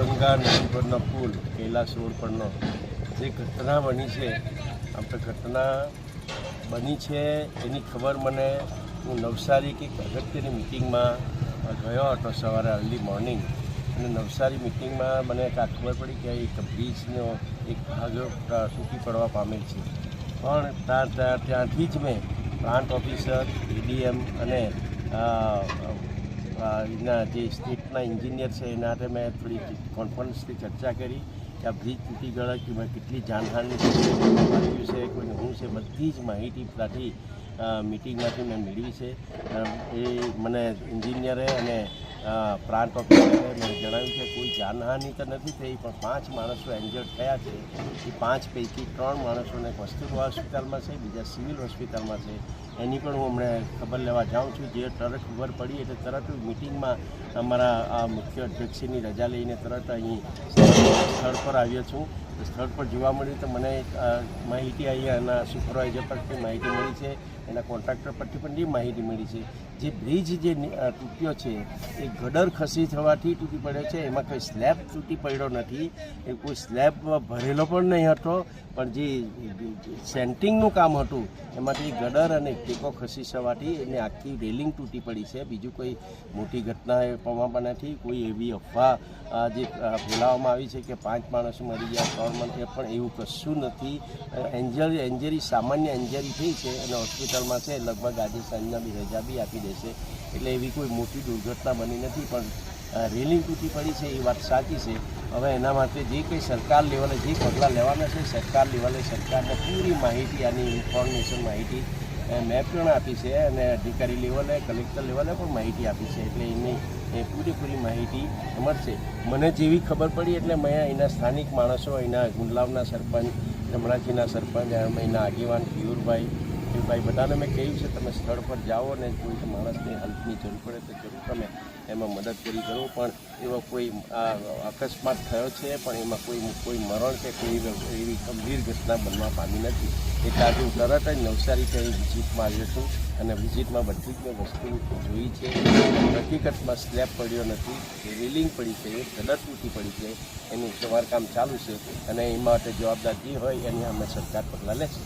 ગંગા નદી પરનો પુલ કૈલાસ રોડ પરનો જે ઘટના બની છે, આપણે ઘટના બની છે એની ખબર મને હું નવસારી કે અગત્યની મિટિંગમાં ગયો હતો સવારે અર્લી મોર્નિંગ, અને નવસારી મિટિંગમાં મને ખબર પડી કે એક બ્રિજનો એક ભાગ તૂટી પડવા પામેલ છે. પણ ત્યાંથી જ મેં પ્લાન્ટ ઓફિસર, એડીએમ અને એના જે સ્ટેટના એન્જિનિયર છે એના હાથે મેં થોડી કોન્ફરન્સથી ચર્ચા કરી કે આ બ્રિજ તૂટી ગયો કે કેટલી જાનહાનિ થયું છે, કોઈને શું છે, બધી જ માહિતી ત્યાંથી મિટિંગમાંથી મેં મેળવી છે. એ મને એન્જિનિયરે અને પ્લાન્ટ ઓફિસરે મને જણાવ્યું કે કોઈ જાનહાનિ તો નથી થઈ, પણ 5 માણસો એન્જર્ડ થયા છે. એ 5 પૈકી 3 માણસોને કસ્તુરબા હોસ્પિટલમાં છે, બીજા સિવિલ હોસ્પિટલમાં છે. એની પણ હું હમણાં ખબર લેવા જાઉં છું. જે તરત ખબર પડી એટલે તરત મિટિંગમાં અમારા મુખ્ય અધ્યક્ષની રજા લઈને તરત અહીં સ્થળ પર આવ્યો છું. સ્થળ પર જોવા મળ્યું તો મને માહિતી અહીંયાના સુપરવાઇઝર પરથી માહિતી મળી છે, એના કોન્ટ્રાક્ટર પરથી પણ જે માહિતી મળી છે, જે બ્રિજ જે તૂટ્યો છે એ ગડર ખસી થવાથી તૂટી પડ્યો છે. એમાં કોઈ સ્લેબ તૂટી પડ્યો નથી, એ કોઈ સ્લેબ ભરેલો પણ નહીં હતો, પણ જે સેન્ટિંગનું કામ હતું એમાંથી ગડર અને ટેકો ખસી થવાથી એને આખી રેલિંગ તૂટી પડી છે. બીજું કોઈ મોટી ઘટના એ પવામાં નથી. કોઈ એવી અફવા જે ફેલાવવામાં આવી છે કે 5 માણસો મરી ગયા, 3 એ પણ એવું કશું નથી. એન્જરી સામાન્ય એન્જરી થઈ છે અને હોસ્પિટલમાં છે. લગભગ આજે સાંજના બી રજા બી આપી દેશે, એટલે એવી કોઈ મોટી દુર્ઘટના બની નથી. પણ રેલિંગ તૂટી પડી છે એ વાત સાચી છે. હવે એના માટે જે કંઈ સરકાર લેવલે જે પગલાં લેવાના છે, સરકાર લેવલે સરકારને પૂરી માહિતી, આની ઇન્ફોર્મેશન માહિતી મેં પણ આપી છે અને અધિકારી લેવલે, કલેક્ટર લેવલે પણ માહિતી આપી છે. એટલે એની પૂરેપૂરી માહિતી મળશે. મને જેવી ખબર પડી એટલે મેં અહીંના સ્થાનિક માણસો, અહીંના ગુંડલાવના સરપંચ, રમણાજીના સરપંચ, અહીંના આગેવાન પિયુરભાઈ બધાને મેં કહ્યું છે તમે સ્થળ પર જાઓ અને કોઈ માણસને હેલ્પની જરૂર પડે તો જરૂર તમે એમાં મદદ કરી કરો. પણ એવો કોઈ અકસ્માત થયો છે, પણ એમાં કોઈ મરણ કે કોઈ એવી ગંભીર ઘટના બનવા પામી નથી. એટલે આજે હું તરત જ નવસારી ત્યાં વિઝિટમાં આવ્યો છું અને વિઝિટમાં બધી જ મેં વસ્તુ જોઈ છે. હકીકતમાં સ્લેબ પડ્યો નથી, રેલિંગ પડી છે, ગડર તૂટી પડી છે, એનું સમારકામ ચાલુ છે અને એ માટે જવાબદાર જે હોય એની અમે સરકાર પગલાં લેશે.